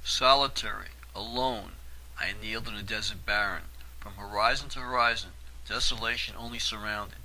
Solitary, alone, I kneeled in a desert barren. From horizon to horizon, desolation only surrounded,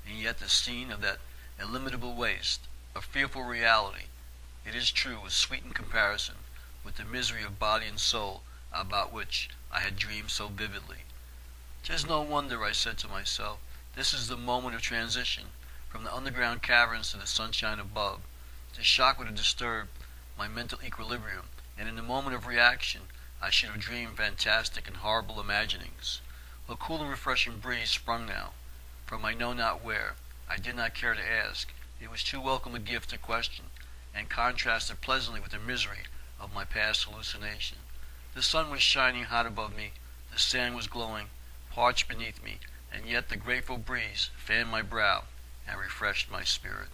and yet the scene of that illimitable waste, a fearful reality, it is true, was sweet in comparison with the misery of body and soul about which I had dreamed so vividly. "'Tis no wonder," I said to myself, "this is the moment of transition from the underground caverns to the sunshine above. The shock would have disturbed my mental equilibrium, and in the moment of reaction I should have dreamed fantastic and horrible imaginings. A cool and refreshing breeze sprung now, from I know not where. I did not care to ask. It was too welcome a gift to question, and contrasted pleasantly with the misery of my past hallucination. The sun was shining hot above me, the sand was glowing, parched beneath me, and yet the grateful breeze fanned my brow and refreshed my spirit.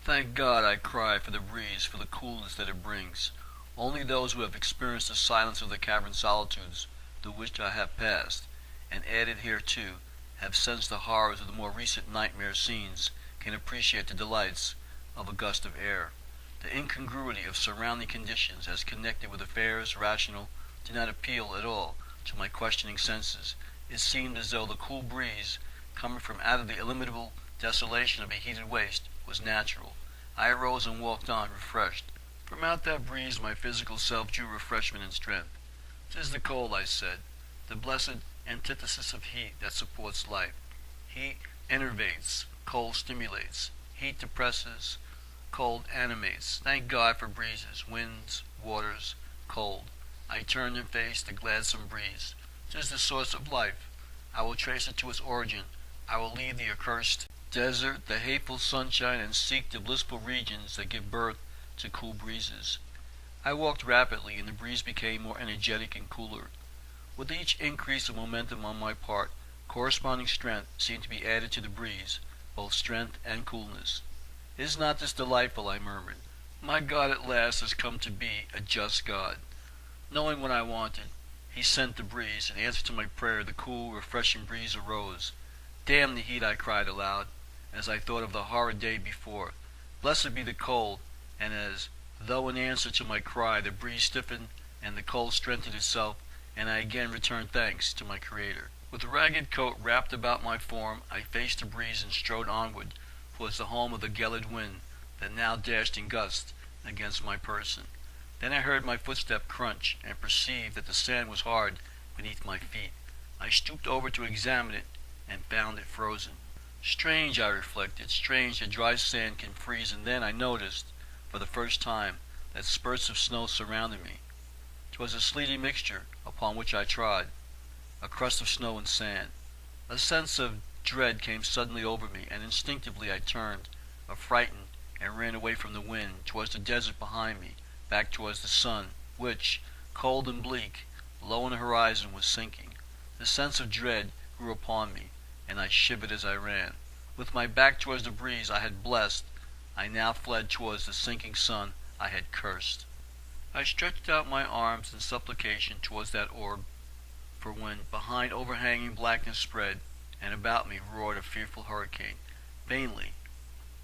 "Thank God," I cried, "for the breeze, for the coolness that it brings. Only those who have experienced the silence of the cavern solitudes through which I have passed, and added hereto, have sensed the horrors of the more recent nightmare scenes, can appreciate the delights of a gust of air. The incongruity of surrounding conditions as connected with affairs rational did not appeal at all to my questioning senses. It seemed as though the cool breeze, coming from out of the illimitable desolation of a heated waste, was natural. I arose and walked on, refreshed. From out that breeze my physical self drew refreshment and strength. "'Tis the cold," I said, "the blessed antithesis of heat that supports life. Heat enervates, cold stimulates. Heat depresses, cold animates. Thank God for breezes, winds, waters, cold." I turned and faced the gladsome breeze. "'Tis the source of life. I will trace it to its origin. I will leave the accursed desert, the hateful sunshine, and seek the blissful regions that give birth to cool breezes." I walked rapidly, and the breeze became more energetic and cooler. With each increase of momentum on my part, corresponding strength seemed to be added to the breeze, both strength and coolness. "Is not this delightful?" I murmured. "My God at last has come to be a just God." Knowing what I wanted, he sent the breeze. In answer to my prayer, the cool, refreshing breeze arose. "Damn the heat!" I cried aloud, as I thought of the horrid day before. "Blessed be the cold," and as though in answer to my cry, the breeze stiffened and the cold strengthened itself, and I again returned thanks to my Creator. With a ragged coat wrapped about my form, I faced the breeze and strode onward towards the home of the gelid wind that now dashed in gusts against my person. Then I heard my footstep crunch, and perceived that the sand was hard beneath my feet. I stooped over to examine it, and found it frozen. Strange, I reflected, strange that dry sand can freeze, and then I noticed, for the first time, that spurts of snow surrounded me. 'Twas a sleety mixture upon which I trod, a crust of snow and sand. A sense of dread came suddenly over me, and instinctively I turned, affrighted, and ran away from the wind, towards the desert behind me, back towards the sun, which, cold and bleak, low on the horizon, was sinking. The sense of dread grew upon me, and I shivered as I ran. With my back towards the breeze I had blessed, I now fled towards the sinking sun I had cursed. I stretched out my arms in supplication towards that orb, for when behind overhanging blackness spread, and about me roared a fearful hurricane, vainly,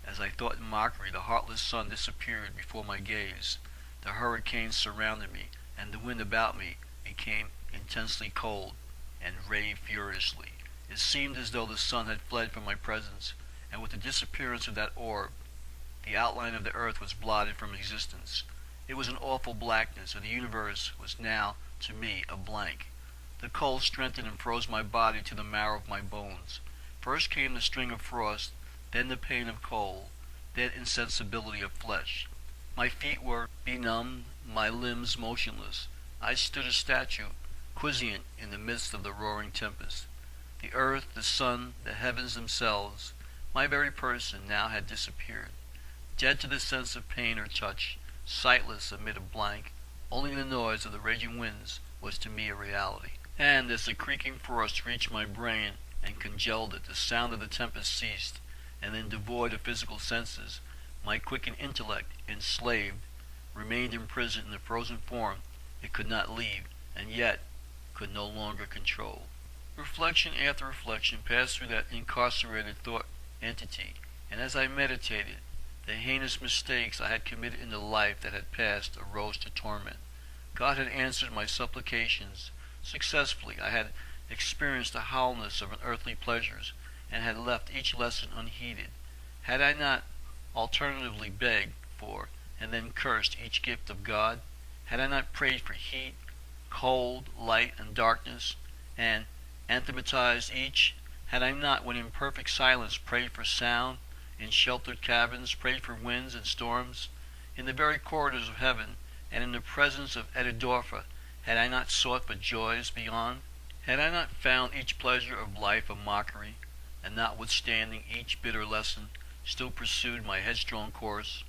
as I thought in mockery, the heartless sun disappeared before my gaze. The hurricane surrounded me, and the wind about me became intensely cold, and raved furiously. It seemed as though the sun had fled from my presence, and with the disappearance of that orb, the outline of the earth was blotted from existence. It was an awful blackness, and the universe was now, to me, a blank. The cold strengthened and froze my body to the marrow of my bones. First came the sting of frost, then the pain of cold, then insensibility of flesh. My feet were benumbed, my limbs motionless. I stood a statue, quiescent in the midst of the roaring tempest. The earth, the sun, the heavens themselves, my very person, now had disappeared. Dead to the sense of pain or touch, sightless amid a blank, only the noise of the raging winds was to me a reality. And as the creaking frost reached my brain and congealed it, the sound of the tempest ceased, and then, devoid of physical senses, my quickened intellect, enslaved, remained imprisoned in the frozen form it could not leave, and yet could no longer control. Reflection after reflection passed through that incarcerated thought entity, and as I meditated, the heinous mistakes I had committed in the life that had passed arose to torment. God had answered my supplications. Successfully I had experienced the hollowness of earthly pleasures, and had left each lesson unheeded. Had I not alternatively begged for and then cursed each gift of God? Had I not prayed for heat, cold, light, and darkness, and anathematized each? Had I not, when in perfect silence, prayed for sound, in sheltered cabins, prayed for winds and storms? In the very corridors of heaven, and in the presence of Etidorpha, had I not sought for joys beyond? Had I not found each pleasure of life a mockery, and notwithstanding each bitter lesson, still pursued my headstrong course,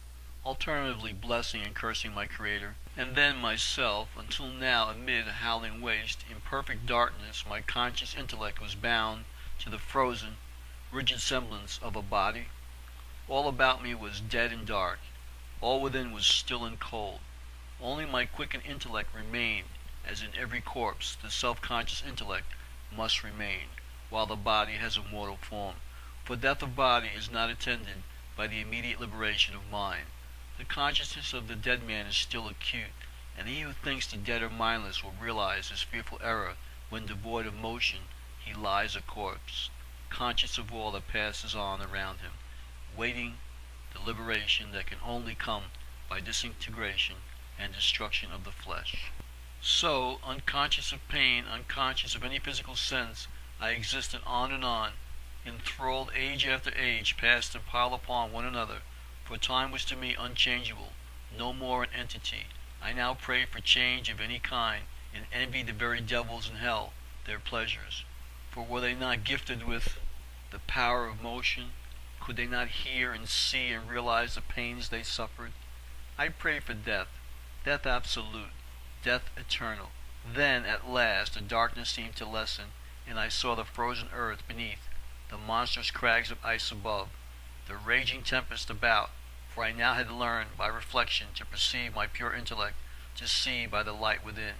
alternatively blessing and cursing my Creator, and then myself, until now amid a howling waste, in perfect darkness, my conscious intellect was bound to the frozen, rigid semblance of a body? All about me was dead and dark. All within was still and cold. Only my quickened intellect remained, as in every corpse the self-conscious intellect must remain, while the body has a mortal form. For death of body is not attended by the immediate liberation of mind. The consciousness of the dead man is still acute, and he who thinks the dead are mindless will realize his fearful error when devoid of motion he lies a corpse, conscious of all that passes on around him, waiting the liberation that can only come by disintegration and destruction of the flesh. So, unconscious of pain, unconscious of any physical sense, I existed on, enthralled age after age passed and piled upon one another, for time was to me unchangeable, no more an entity. I now prayed for change of any kind, and envied the very devils in hell their pleasures. For were they not gifted with the power of motion? Could they not hear and see and realize the pains they suffered? I prayed for death, death absolute, death eternal. Then, at last, the darkness seemed to lessen, and I saw the frozen earth beneath, the monstrous crags of ice above, the raging tempest about, for I now had learned by reflection to perceive my pure intellect, to see by the light within.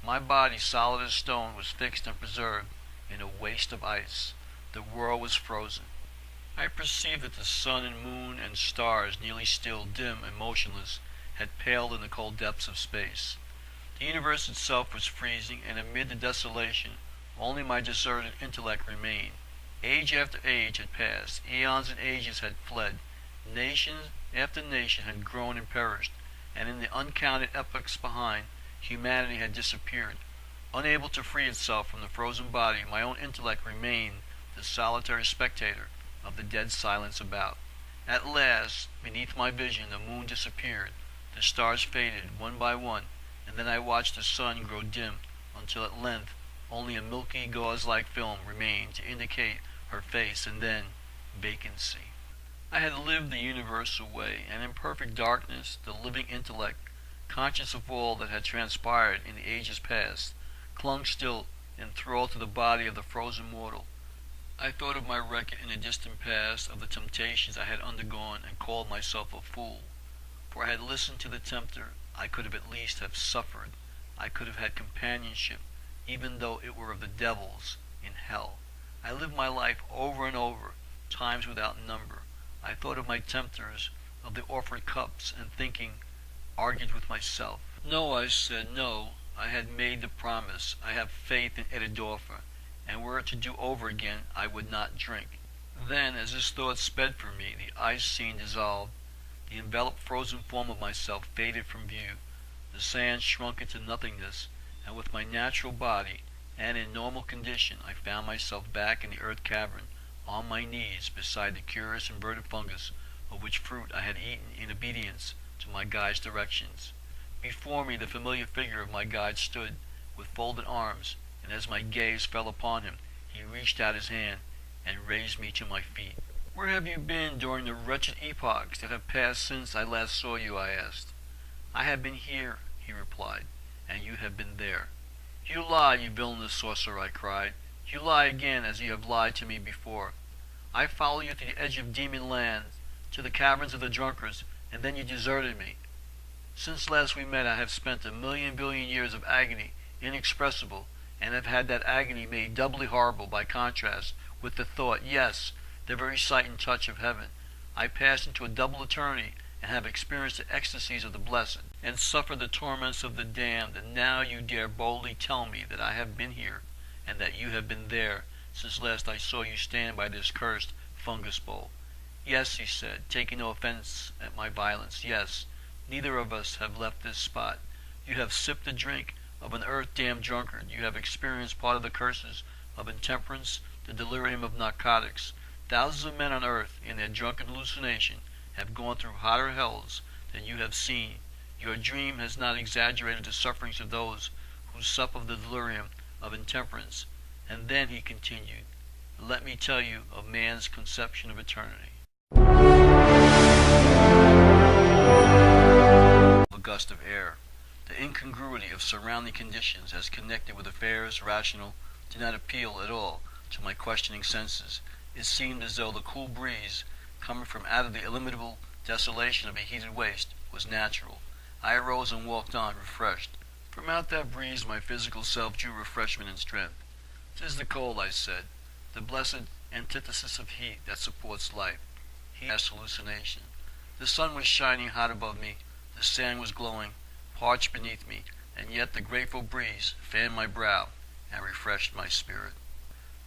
My body, solid as stone, was fixed and preserved in a waste of ice. The world was frozen. I perceived that the sun and moon and stars, nearly still, dim and motionless, had paled in the cold depths of space. The universe itself was freezing, and amid the desolation, only my deserted intellect remained. Age after age had passed, eons and ages had fled, nation after nation had grown and perished, and in the uncounted epochs behind, humanity had disappeared. Unable to free itself from the frozen body, my own intellect remained the solitary spectator of the dead silence about. At last, beneath my vision, the moon disappeared, the stars faded one by one, and then I watched the sun grow dim until at length only a milky gauze-like film remained to indicate her face, and then vacancy. I had lived the universe away, and in perfect darkness the living intellect, conscious of all that had transpired in the ages past, clung still enthralled to the body of the frozen mortal. I thought of my record in the distant past, of the temptations I had undergone, and called myself a fool. For I had listened to the tempter, I could have at least have suffered. I could have had companionship, even though it were of the devils in hell. I lived my life over and over, times without number. I thought of my tempters, of the offered cups, and thinking, argued with myself. No, I said, no. I had made the promise. I have faith in Etidorpha, and were it to do over again, I would not drink. Then, as this thought sped from me, the ice scene dissolved, the enveloped frozen form of myself faded from view, the sand shrunk into nothingness, and with my natural body, and in normal condition, I found myself back in the earth cavern, on my knees beside the curious inverted fungus, of which fruit I had eaten in obedience to my guide's directions. Before me the familiar figure of my guide stood, with folded arms, and as my gaze fell upon him, he reached out his hand and raised me to my feet. "Where have you been during the wretched epochs that have passed since I last saw you?" I asked. "I have been here," he replied, "and you have been there." "You lie, you villainous sorcerer," I cried. "You lie again, as you have lied to me before. I followed you to the edge of demon land, to the caverns of the drunkards, and then you deserted me. Since last we met I have spent 1,000,000 billion years of agony, inexpressible, and have had that agony made doubly horrible by contrast with the thought, yes, the very sight and touch of heaven. I passed into a double eternity, and have experienced the ecstasies of the blessed. and suffered the torments of the damned, and now you dare boldly tell me that I have been here, and that you have been there, since last I saw you stand by this cursed fungus bowl. Yes, he said, taking no offense at my violence, yes, neither of us have left this spot. You have sipped the drink of an earth-damned drunkard. You have experienced part of the curses of intemperance, the delirium of narcotics. Thousands of men on earth, in their drunken hallucination, have gone through hotter hells than you have seen. Your dream has not exaggerated the sufferings of those who suffer the delirium of intemperance. And then, he continued, let me tell you of man's conception of eternity. A gust of air. The incongruity of surrounding conditions as connected with affairs rational did not appeal at all to my questioning senses. It seemed as though the cool breeze coming from out of the illimitable desolation of a heated waste was natural. I arose and walked on, refreshed. From out that breeze my physical self drew refreshment and strength. "'Tis the cold," I said, "the blessed antithesis of heat that supports life. Heat as hallucination." The sun was shining hot above me, the sand was glowing, parched beneath me, and yet the grateful breeze fanned my brow and refreshed my spirit.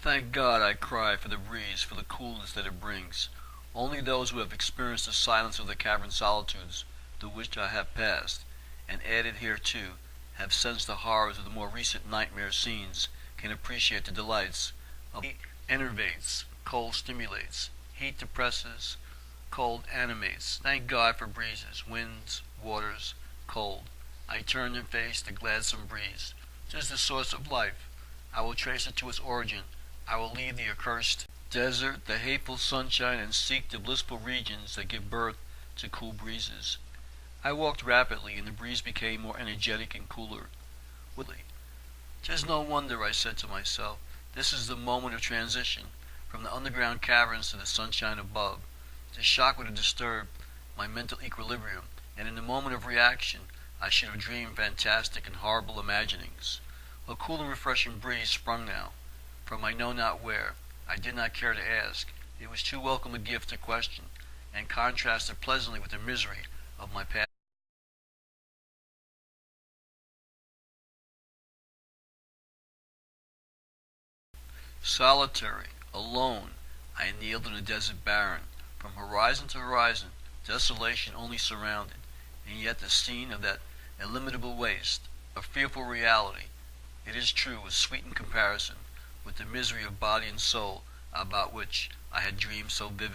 "Thank God," I cried, "for the breeze, for the coolness that it brings. Only those who have experienced the silence of the cavern solitudes through which I have passed, and added hereto, have sensed the horrors of the more recent nightmare scenes, can appreciate the delights of heat enervates, cold stimulates, heat depresses, cold animates. Thank God for breezes, winds, waters, cold." I turned and faced the gladsome breeze. "'Tis the source of life. I will trace it to its origin. I will leave the accursed desert, the hateful sunshine, and seek the blissful regions that give birth to cool breezes." I walked rapidly, and the breeze became more energetic and cooler. "'Tis no wonder," I said to myself. "This is the moment of transition, from the underground caverns to the sunshine above." The shock would have disturbed my mental equilibrium, and in the moment of reaction I should have dreamed fantastic and horrible imaginings. A cool and refreshing breeze sprung now, from I know not where. I did not care to ask. It was too welcome a gift to question, and contrasted pleasantly with the misery of my past. Solitary, alone, I kneeled in a desert barren. From horizon to horizon, desolation only surrounded, and yet the scene of that illimitable waste, a fearful reality, it is true, was sweet in comparison with the misery of body and soul about which I had dreamed so vividly.